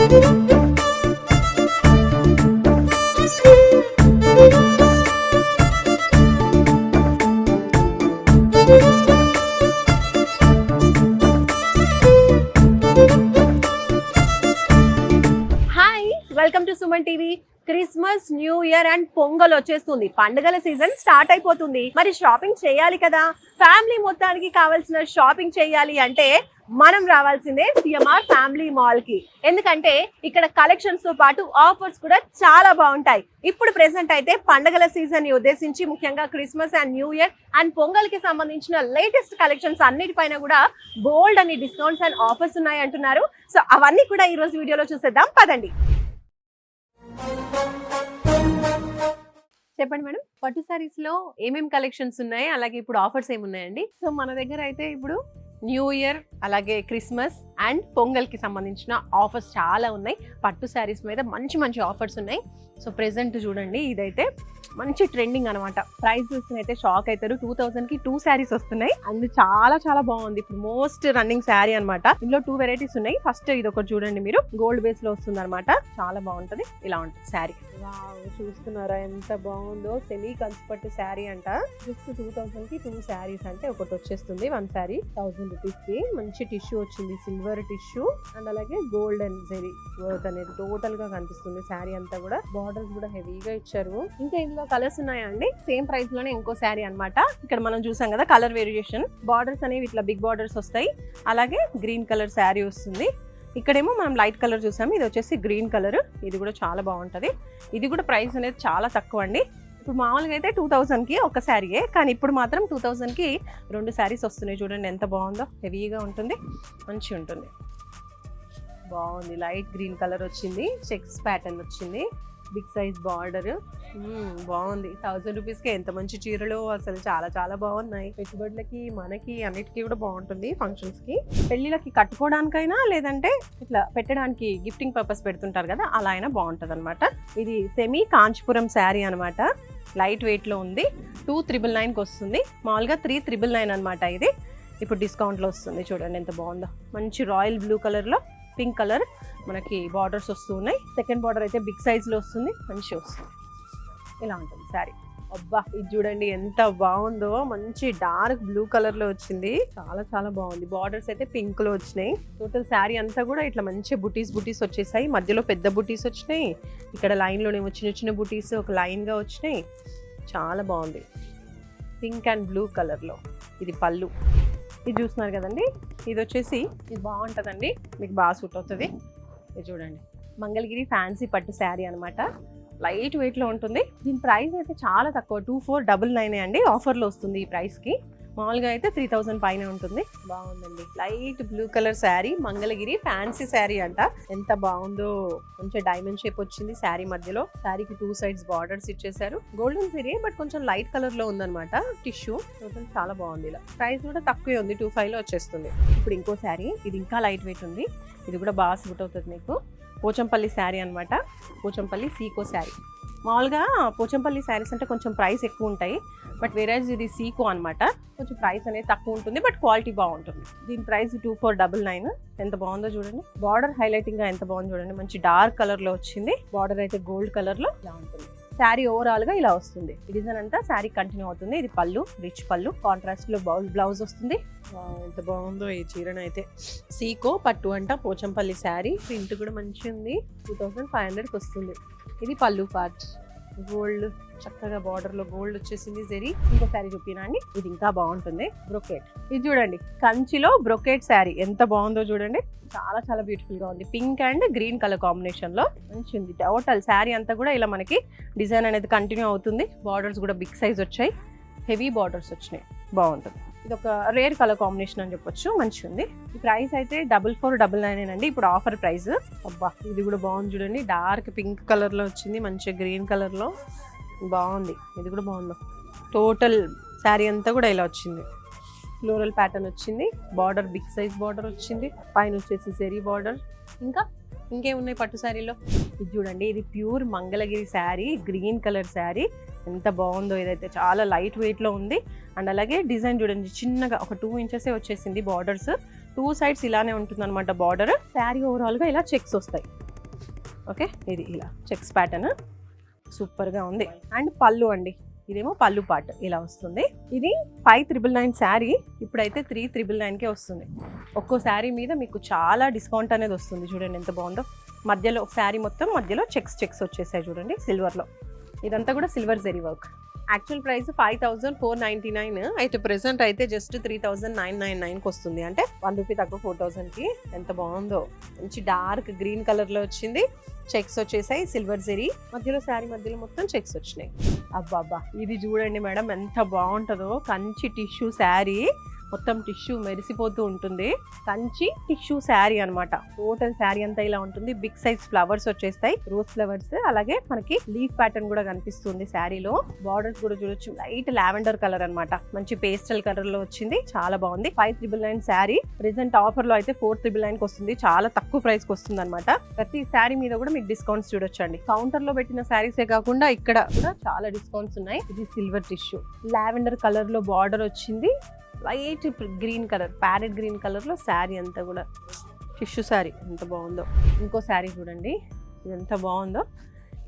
Welcome to Suman TV. Christmas, new year and pongal వచ్చేస్తుంది. పండుగల season start అయిపోతుంది. మరి షాపింగ్ చేయాలి కదా. ఫ్యామిలీ మొత్తానికి కావాల్సిన షాపింగ్ చేయాలి అంటే మనం రావాల్సిందే సిఎంఆర్ ఫ్యామిలీ మాల్ కి. ఎందుకంటే ఇక్కడ కలెక్షన్స్ తో పాటు ఆఫర్స్ కూడా చాలా బాగుంటాయి. ఇప్పుడు ప్రెసెంట్ అయితే పండుగల సీజన్ ని ఉద్దేశించి ముఖ్యంగా Christmas and new year and pongal కి సంబంధించిన లేటెస్ట్ కలెక్షన్స్ అన్నిటిపైన కూడా బోల్డ్ అని డిస్కౌంట్స్ అండ్ ఆఫర్స్ ఉన్నాయి అంటున్నారు. సో అవన్నీ కూడా ఈ రోజు వీడియోలో చూసేద్దాం, పదండి. చెప్పండి మేడం, పట్టు సారీస్ లో ఏమేమి కలెక్షన్స్ ఉన్నాయి, అలాగే ఇప్పుడు ఆఫర్స్ ఏమున్నాయండి? సో మన దగ్గర అయితే ఇప్పుడు న్యూ ఇయర్ అలాగే క్రిస్మస్ అండ్ పొంగల్ కి సంబంధించిన ఆఫర్స్ చాలా ఉన్నాయి. పట్టు శారీస్ మీద మంచి మంచి ఆఫర్స్ ఉన్నాయి. సో ప్రెసెంట్ చూడండి, ఇదైతే మంచి ట్రెండింగ్ అనమాట. ప్రైస్ చూస్తే షాక్ అవుతారు. 2000 కి 2 శారీస్ వస్తున్నాయి. అండ్ చాలా చాలా బాగుంది. ఇప్పుడు మోస్ట్ రన్నింగ్ శారీ అనమాట. ఇందులో 2 వెరైటీస్ ఉన్నాయి. ఫస్ట్ ఇది ఒకటి చూడండి, మీరు గోల్డ్ బేస్ లో వస్తుంది అనమాట. చాలా బాగుంటది. ఇలా ఉంటుంది శారీ. చూస్తున్నారా ఎంత బాగుందో. సెమీ కంచిపట్టు శారీ అంట. జస్ట్ 2000 కి 2 శారీస్ అంటే ఒకటి వచ్చేస్తుంది. 1 శారీ 1000 రూపీస్ కి. మంచి టిష్యూ వచ్చింది, సిల్వర్ టిష్యూ అండ్ అలాగే గోల్డెన్ జెరీ వర్క్ అనేది టోటల్ గా కనిపిస్తుంది. శారీ అంతా కూడా బార్డర్స్ కూడా హెవీగా ఇచ్చారు. ఇంకా ఇందులో కలర్స్ ఉన్నాయా అండి? సేమ్ ప్రైస్ లోనే ఇంకో శారీ అనమాట. ఇక్కడ మనం చూసాం కదా కలర్ వేరియేషన్. బార్డర్స్ అనేవి ఇట్లా బిగ్ బార్డర్స్ వస్తాయి. అలాగే గ్రీన్ కలర్ శారీ వస్తుంది. ఇక్కడేమో మనం లైట్ కలర్ చూసాము. ఇది వచ్చేసి గ్రీన్ కలర్. ఇది కూడా చాలా బాగుంటది. ఇది కూడా ప్రైస్ అనేది చాలా తక్కువ అండి. ఇప్పుడు మామూలుగా అయితే 2000 కి ఒక శారీయే, కానీ ఇప్పుడు మాత్రం 2000 కి 2 శారీస్ వస్తున్నాయి. చూడండి ఎంత బాగుందో. హెవీగా ఉంటుంది, మంచిగా ఉంటుంది. బాగుంది. లైట్ గ్రీన్ కలర్ వచ్చింది, చెక్స్ ప్యాటర్న్ వచ్చింది, బిగ్ సైజ్ బార్డర్. బాగుంది. 1000 రూపీస్కి ఎంత మంచి చీరలు. అసలు చాలా చాలా బాగున్నాయి. పెట్టుబడులకి మనకి అన్నిటికీ కూడా బాగుంటుంది. ఫంక్షన్స్ కి, పెళ్లిళ్ళకి కట్టుకోవడానికైనా లేదంటే ఇట్లా పెట్టడానికి గిఫ్టింగ్ పర్పస్ పెడుతుంటారు కదా, అలా అయినా బాగుంటుంది అనమాట. ఇది సెమీ కాంచీపురం శారీ అనమాట. లైట్ వెయిట్ లో ఉంది. 2399కి వస్తుంది. మామూలుగా 3999 అనమాట. ఇది ఇప్పుడు డిస్కౌంట్ లో వస్తుంది. చూడండి ఎంత బాగుందో. మంచి రాయల్ బ్లూ కలర్ లో పింక్ కలర్ మనకి బార్డర్స్ వస్తూ ఉన్నాయి. సెకండ్ బార్డర్ అయితే బిగ్ సైజ్ లో వస్తుంది. మంచి వస్తుంది. ఇలా ఉంటుంది శారీ. అబ్బా, ఇది చూడండి ఎంత బాగుందో. మంచి డార్క్ బ్లూ కలర్ లో వచ్చింది. చాలా చాలా బాగుంది. బార్డర్స్ అయితే పింక్ లో వచ్చినాయి. టోటల్ శారీ అంతా కూడా ఇట్లా మంచి బుటీస్ వచ్చేసాయి. మధ్యలో పెద్ద బుటీస్ వచ్చినాయి. ఇక్కడ లైన్ లోనేమో చిన్న చిన్న బుటీస్ ఒక లైన్ గా వచ్చినాయి. చాలా బాగుంది. పింక్ అండ్ బ్లూ కలర్ లో. ఇది పళ్ళు. ఇది చూస్తున్నారు కదండి, ఇది వచ్చేసి ఇది బాగుంటుందండి, మీకు బాగా సూట్ అవుతుంది. ఇది చూడండి, మంగళగిరి ఫ్యాన్సీ పట్టు శారీ అనమాట. లైట్ వెయిట్ లో ఉంటుంది. దీని ప్రైస్ అయితే చాలా తక్కువ, 2499 అండి. ఆఫర్లో వస్తుంది ఈ ప్రైస్ కి. మామూలుగా అయితే 3000 పైన ఉంటుంది. బాగుందండి. Light blue colour sari, Mangalagiri fancy sari అంట. ఎంత బాగుందో. కొంచెం డైమండ్ షేప్ వచ్చింది శారీ మధ్యలో. శారీకి 2 సైడ్స్ బార్డర్స్ ఇచ్చేసారు. గోల్డెన్ జరీ బట్ కొంచెం లైట్ కలర్ లో ఉందన్నమాట. టిష్యూ టోటల్ చాలా బాగుంది. ఇలా ప్రైస్ కూడా తక్కువే ఉంది, 25 లో వచ్చేస్తుంది. ఇప్పుడు ఇంకో శారీ, ఇది ఇంకా లైట్ వెయిట్ ఉంది. ఇది కూడా బాగా సూట్ అవుతుంది మీకు. పోచంపల్లి శారీ అనమాట. పోచంపల్లి సీకో శారీ. మామూలుగా పోచంపల్లి శారీస్ అంటే కొంచెం ప్రైస్ ఎక్కువ ఉంటాయి. బట్ వేరేజ్ ఇది సీకో అనమాట. కొంచెం ప్రైస్ అనేది తక్కువ ఉంటుంది, బట్ క్వాలిటీ బాగుంటుంది. దీని ప్రైస్ 2499. ఎంత బాగుందో చూడండి. బార్డర్ హైలైటింగ్ గా ఎంత బాగుంది చూడండి. మంచి డార్క్ కలర్ లో వచ్చింది. బార్డర్ అయితే గోల్డ్ కలర్ లో ఇలా ఉంటుంది. శారీ ఓవరాల్ గా ఇలా వస్తుంది. ఈ డిజైన్ అంతా శారీ కంటిన్యూ అవుతుంది. ఇది పళ్ళు, రిచ్ పళ్ళు. కాంట్రాస్ట్ లో బ్లౌజ్ వస్తుంది. ఎంత బాగుందో ఈ చీరను అయితే. సీకో పట్టు అంట, పోచంపల్లి శారీ. ప్రింట్ కూడా మంచి ఉంది. 2500కి వస్తుంది. ఇది పళ్ళు పార్ట్. గోల్డ్ చక్కగా బార్డర్ లో గోల్డ్ వచ్చేసింది. జరీ. ఇంకో శారీ చూపినా అండి, ఇది ఇంకా బాగుంటుంది. బ్రొకేట్. ఇది చూడండి, కంచిలో బ్రొకేట్ శారీ ఎంత బాగుందో చూడండి. చాలా చాలా బ్యూటిఫుల్ గా ఉంది. Pink and green colour combination లో మంచి ఉంది. టోటల్ శారీ అంతా కూడా ఇలా మనకి డిజైన్ అనేది కంటిన్యూ అవుతుంది. బార్డర్స్ కూడా బిగ్ సైజ్ వచ్చాయి. హెవీ బార్డర్స్ వచ్చినాయి. బాగుంటుంది. ఇది ఒక రేర్ కలర్ కాంబినేషన్ అని చెప్పొచ్చు. మంచిగా ఉంది. ఈ ప్రైస్ అయితే 4499 అండి. ఇప్పుడు ఆఫర్ ప్రైస్. అబ్బా, ఇది కూడా బాగుంది చూడండి. డార్క్ పింక్ కలర్ లో వచ్చింది. మంచిగా గ్రీన్ కలర్ లో బాగుంది. ఇది కూడా బాగుంది. టోటల్ శారీ అంతా కూడా ఇలా వచ్చింది. ఫ్లోరల్ ప్యాటర్న్ వచ్చింది. బార్డర్ బిగ్ సైజ్ బార్డర్ వచ్చింది. పైన వచ్చేసి జరీ బార్డర్. ఇంకా ఇంకేమున్నాయి పట్టు శారీలో? ఇది చూడండి, ఇది pure Mangalagiri sari. Green colour sari. ఎంత బాగుందో. ఇదైతే చాలా లైట్ వెయిట్ లో ఉంది. అండ్ అలాగే డిజైన్ చూడండి, చిన్నగా ఒక 2 ఇంచెస్ వచ్చేసింది బార్డర్స్. 2 సైడ్స్ ఇలానే ఉంటుంది అనమాట బార్డర్. శారీ ఓవరాల్ గా ఇలా చెక్స్ వస్తాయి. ఓకే, ఇది ఇలా చెక్స్ ప్యాటర్న్ సూపర్గా ఉంది. అండ్ పళ్ళు అండి, ఇదేమో పళ్ళు పార్ట్ ఇలా వస్తుంది. ఇది 5,999 శారీ, ఇప్పుడైతే 3,999కే వస్తుంది. ఒక్కో శారీ మీద మీకు చాలా డిస్కౌంట్ అనేది వస్తుంది. చూడండి ఎంత బాగుందో. మధ్యలో శారీ మొత్తం మధ్యలో చెక్స్ వచ్చేసాయి చూడండి సిల్వర్లో. ఇదంతా కూడా silver zari work. Actual price 5,499, అయితే ప్రెసెంట్ అయితే జస్ట్ 3,999కి వస్తుంది. అంటే 1 రూపీ తక్కువ 4,000కి. ఎంత బాగుందో. మంచి డార్క్ గ్రీన్ కలర్లో వచ్చింది. చెక్స్ వచ్చేసాయి సిల్వర్ జెరీ. మధ్యలో శారీ మధ్యలో మొత్తం చెక్స్ వచ్చినాయి. అబ్బా, ఇది చూడండి మేడం ఎంత బాగుంటుందో. కంచి టిష్యూ శారీ, మొత్తం టిష్యూ మెరిసిపోతూ ఉంటుంది. కంచి టిష్యూ శారీ అనమాట. టోటల్ శారీ అంతా ఇలా ఉంటుంది. బిగ్ సైజ్ ఫ్లవర్స్ వచ్చేస్తాయి, రోజ్ ఫ్లవర్స్. అలాగే మనకి లీఫ్ ప్యాటర్న్ కూడా కనిపిస్తుంది శారీలో. బార్డర్స్ కూడా చూడొచ్చు, లైట్ లావెండర్ కలర్ అనమాట. మంచి పేస్టల్ కలర్ లో వచ్చింది, చాలా బాగుంది. 5,999 శారీ. ప్రెసెంట్ ఆఫర్ లో అయితే 4,999కి వస్తుంది. చాలా తక్కువ ప్రైస్ కి వస్తుంది అనమాట. ప్రతి శారీ మీద కూడా మీకు డిస్కౌంట్స్ చూడొచ్చండి. కౌంటర్ లో పెట్టిన శారీసే కాకుండా ఇక్కడ కూడా చాలా డిస్కౌంట్స్ ఉన్నాయి. ఇది సిల్వర్ టిష్యూ, లావెండర్ కలర్ లో బార్డర్ వచ్చింది. Light green colour, parrot green colour లో శారీ అంతా కూడా టిష్యూ శారీ. ఎంత బాగుందో. ఇంకో శారీ చూడండి, ఇది ఎంత బాగుందో.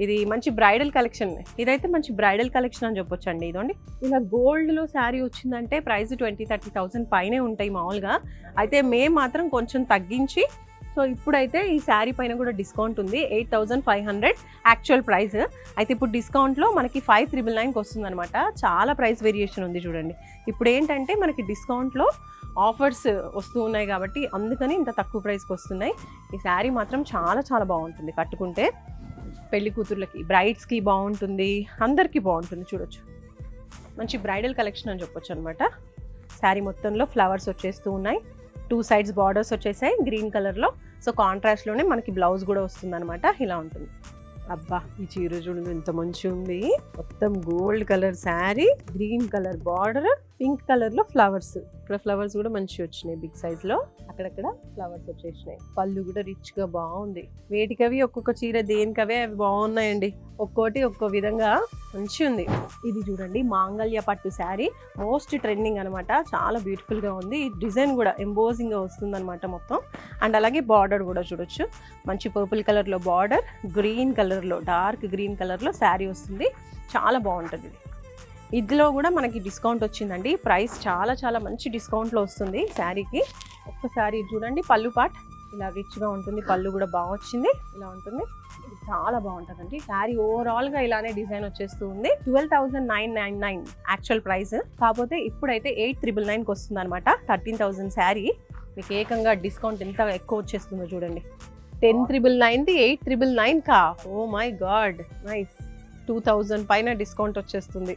ఇది మంచి బ్రైడల్ కలెక్షన్. ఇదైతే మంచి బ్రైడల్ కలెక్షన్ అని చెప్పొచ్చు అండి. ఇదండి ఇలా గోల్డ్ లో శారీ వచ్చిందంటే ప్రైస్ 20,000-30,000 పైనే ఉంటాయి మామూలుగా. అయితే మేము మాత్రం కొంచెం తగ్గించి, సో ఇప్పుడైతే ఈ శారీ పైన కూడా డిస్కౌంట్ ఉంది. 8,500 యాక్చువల్ ప్రైస్. అయితే ఇప్పుడు డిస్కౌంట్లో మనకి 5,999కి వస్తుంది అనమాట. చాలా ప్రైస్ వేరియేషన్ ఉంది చూడండి. ఇప్పుడు ఏంటంటే మనకి డిస్కౌంట్లో ఆఫర్స్ వస్తూ ఉన్నాయి కాబట్టి అందుకని ఇంత తక్కువ ప్రైస్కి వస్తున్నాయి. ఈ శారీ మాత్రం చాలా చాలా బాగుంటుంది. కట్టుకుంటే పెళ్లి కూతుర్లకి, బ్రైడ్స్కి బాగుంటుంది, అందరికీ బాగుంటుంది. చూడొచ్చు, మంచి బ్రైడల్ కలెక్షన్ అని చెప్పొచ్చు అనమాట. శారీ మొత్తంలో ఫ్లవర్స్ వచ్చేస్తూ ఉన్నాయి. 2 సైడ్స్ బార్డర్స్ వచ్చేసాయి గ్రీన్ కలర్లో. సో కాంట్రాస్ట్లోనే మనకి బ్లౌజ్ కూడా వస్తుంది అనమాట. ఇలా ఉంటుంది. అబ్బా, ఈ చీర చూడండి ఎంత మంచి ఉంది. మొత్తం gold colour sari, green colour border, pink కలర్లో ఫ్లవర్స్. ఇక్కడ ఫ్లవర్స్ కూడా మంచిగా వచ్చినాయి బిగ్ సైజ్లో. అక్కడక్కడ ఫ్లవర్స్ వచ్చేసినాయి. పళ్ళు కూడా రిచ్గా బాగుంది. వేటికవి ఒక్కొక్క చీర దేనికవే అవి బాగున్నాయండి. ఒక్కోటి ఒక్కో విధంగా మంచి ఉంది. ఇది చూడండి మాంగళ్య పట్టు శారీ, మోస్ట్ ట్రెండింగ్ అనమాట. చాలా బ్యూటిఫుల్గా ఉంది. ఈ డిజైన్ కూడా ఎంబోజింగ్గా వస్తుంది అనమాట మొత్తం. అండ్ అలాగే బార్డర్ కూడా చూడొచ్చు, మంచి పర్పుల్ కలర్లో బార్డర్, గ్రీన్ కలర్లో, డార్క్ గ్రీన్ కలర్లో శారీ వస్తుంది. చాలా బాగుంటుంది ఇది. ఇదిలో కూడా మనకి డిస్కౌంట్ వచ్చిందండి. ప్రైస్ చాలా చాలా మంచి డిస్కౌంట్లో వస్తుంది శారీకి. ఒక్కసారి చూడండి, పళ్ళు పార్ట్ ఇలా రిచ్గా ఉంటుంది. పళ్ళు కూడా బాగా వచ్చింది, ఇలా ఉంటుంది. చాలా బాగుంటుందండి శారీ. ఓవరాల్గా ఇలానే డిజైన్ వచ్చేస్తూ ఉంది. 12,999 యాక్చువల్ ప్రైస్. కాకపోతే ఇప్పుడైతే 8,999కి వస్తుంది అనమాట. 13,000 శారీ మీకు ఏకంగా డిస్కౌంట్ ఎంత ఎక్కువ వచ్చేస్తుందో చూడండి. 10,999ది 8,999కా? Oh my god, nice. 2,000 పైన డిస్కౌంట్ వచ్చేస్తుంది.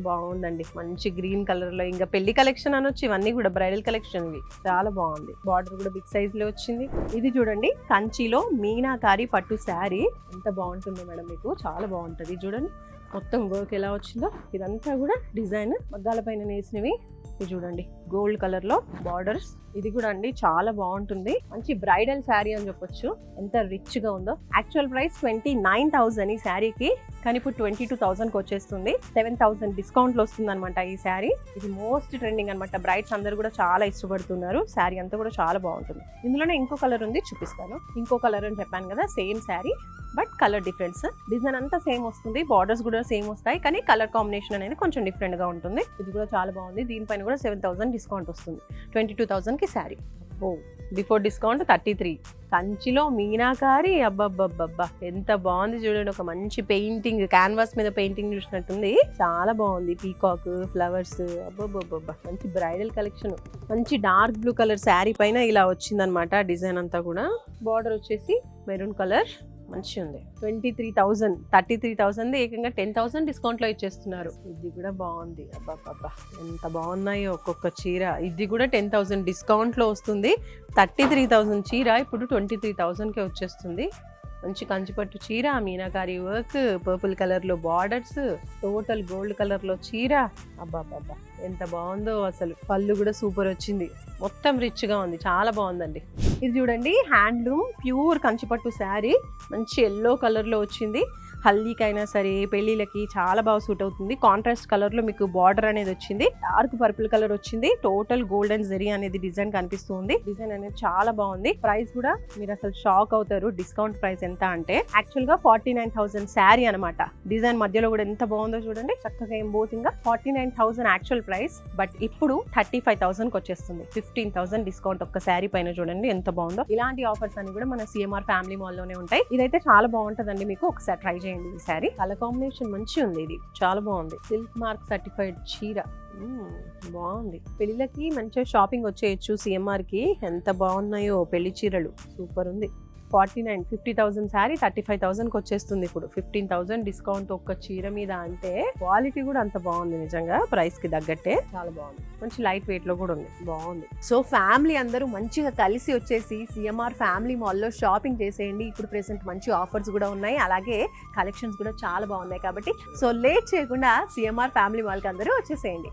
బాగుందండి. మంచి గ్రీన్ కలర్లో, ఇంకా పెళ్లి కలెక్షన్ అనొచ్చు. ఇవన్నీ కూడా బ్రైడల్ కలెక్షన్. ఇవి చాలా బాగుంది. బార్డర్ కూడా బిగ్ సైజ్లో వచ్చింది. ఇది చూడండి కంచిలో మీనాకారి పట్టు శారీ. ఎంత బాగుంటుందో మేడం, మీకు చాలా బాగుంటుంది. చూడండి మొత్తం వర్క్ ఎలా వచ్చిందో. ఇదంతా కూడా డిజైన్ మగ్గాల పైన నేసినవి. ఇది చూడండి గోల్డ్ కలర్లో బార్డర్స్. ఇది కూడా అండి చాలా బాగుంటుంది. మంచి బ్రైడల్ శారీ అని చెప్పొచ్చు. ఎంత రిచ్ గా ఉందో. యాక్చువల్ ప్రైస్ 29,000 ఈ శారీకి, కానీ ఇప్పుడు 22,000కి వచ్చేస్తుంది. 7,000 డిస్కౌంట్లో వస్తుంది అనమాట ఈ శారీ. ఇది మోస్ట్ ట్రెండింగ్ అనమాట. బ్రైడ్స్ అందరూ కూడా చాలా ఇష్టపడుతున్నారు. శారీ అంతా కూడా చాలా బాగుంటుంది. ఇందులోనే ఇంకో కలర్ ఉంది, చూపిస్తాను. ఇంకో కలర్ అని చెప్పాను కదా, same sari but colour difference. Design అంతా సేమ్ వస్తుంది, బార్డర్స్ కూడా సేమ్ వస్తాయి, కానీ కలర్ కాంబినేషన్ అనేది కొంచెం డిఫరెంట్ గా ఉంటుంది. ఇది కూడా చాలా బాగుంది. దీనిపైన కూడా 7,000 డిస్కౌంట్ వస్తుంది. 22,000కి శారీ. ఓ, బిఫోర్ డిస్కౌంట్ 33. కంచిలో మీనాకారి. అబ్బబ్బబ్బబ్బా ఎంత బాగుంది చూడండి. ఒక మంచి పెయింటింగ్, క్యాన్వాస్ మీద పెయింటింగ్ చూసినట్టుంది. చాలా బాగుంది. Peacock, flowers. అబ్బబ్బబ్బబ్బా మంచి బ్రైడల్ కలెక్షన్. మంచి డార్క్ బ్లూ కలర్ శారీ పైన ఇలా వచ్చిందనమాట డిజైన్ అంతా కూడా. బార్డర్ వచ్చేసి మెరూన్ కలర్. మంచిగా ఉంది. 23,000, 33,000 ఏకంగా 10,000 డిస్కౌంట్లో ఇచ్చేస్తున్నారు. ఇది కూడా బాగుంది. అబ్బాబ్బా ఎంత బాగున్నాయో ఒక్కొక్క చీర. ఇది కూడా 10,000 డిస్కౌంట్లో వస్తుంది. 33,000 చీర ఇప్పుడు 23,000కే వచ్చేస్తుంది. మంచి కంచిపట్టు చీర, మీనాకారి వర్క్, పర్పుల్ కలర్లో బార్డర్స్, టోటల్ గోల్డ్ కలర్లో చీర. అబ్బాబ్బా ఎంత బాగుందో అసలు. పళ్ళు కూడా సూపర్ వచ్చింది. మొత్తం రిచ్ గా ఉంది, చాలా బాగుందండి. ఇది చూడండి, హ్యాండ్లూమ్ ప్యూర్ కంచిపట్టు శారీ, మంచి ఎల్లో కలర్ లో వచ్చింది. హల్దీకైనా సరే పెళ్ళిళ్ళకి చాలా బాగా సూట్ అవుతుంది. కాంట్రాస్ట్ కలర్ లో మీకు బార్డర్ అనేది వచ్చింది, డార్క్ పర్పుల్ కలర్ వచ్చింది. టోటల్ గోల్డెన్ జెరీ అనేది డిజైన్ కనిపిస్తుంది. డిజైన్ అనేది చాలా బాగుంది. ప్రైస్ కూడా మీరు అసలు షాక్ అవుతారు. డిస్కౌంట్ ప్రైస్ ఎంత అంటే యాక్చువల్ గా 49,000 శారీ అనమాట. డిజైన్ మధ్యలో కూడా ఎంత బాగుందో చూడండి, చక్కగా ఎంబోసింగ్ గా 49,000 యాక్చువల్ ప్రైస్, బట్ ఇప్పుడు 35,000 కి వచ్చేస్తుంది. 15,000 డిస్కౌంట్ ఒక్క శారీ పైన. చూడండి ఎంత బాగుందో. ఇలాంటి ఆఫర్స్ అన్ని కూడా మన సిఎంఆర్ ఫ్యామిలీ మాల్ లోనే ఉంటాయి. ఇదైతే చాలా బాగుంటదండి, మీకు ఒకసారి ట్రై చేయండి. ఈ శారీ కలర్ కాంబినేషన్ మంచి ఉంది, ఇది చాలా బాగుంది. సిల్క్ మార్క్ సర్టిఫైడ్ చీర, బాగుంది. పెళ్ళిళ్ళకి మంచిగా షాపింగ్ వచ్చేయచ్చు సిఎంఆర్ కి. ఎంత బాగున్నాయో పెళ్లి చీరలు, సూపర్ ఉంది. 50,000 శారీ 35,000కి వచ్చేస్తుంది ఇప్పుడు. 15,000 డిస్కౌంట్ ఒక్క చీర మీద అంటే క్వాలిటీ కూడా అంత బాగుంది నిజంగా, ప్రైస్ కి తగ్గట్టే చాలా బాగుంది. మంచి లైట్ వెయిట్ లో కూడా ఉంది, బాగుంది. సో ఫ్యామిలీ అందరూ మంచిగా కలిసి వచ్చేసి సిఎంఆర్ ఫ్యామిలీ మాల్లో షాపింగ్ చేసేయండి. ఇప్పుడు ప్రెసెంట్ మంచి ఆఫర్స్ కూడా ఉన్నాయి, అలాగే కలెక్షన్స్ కూడా చాలా బాగున్నాయి. కాబట్టి సో లేట్ చేయకుండా సిఎంఆర్ ఫ్యామిలీ మాల్కి అందరూ వచ్చేసేయండి.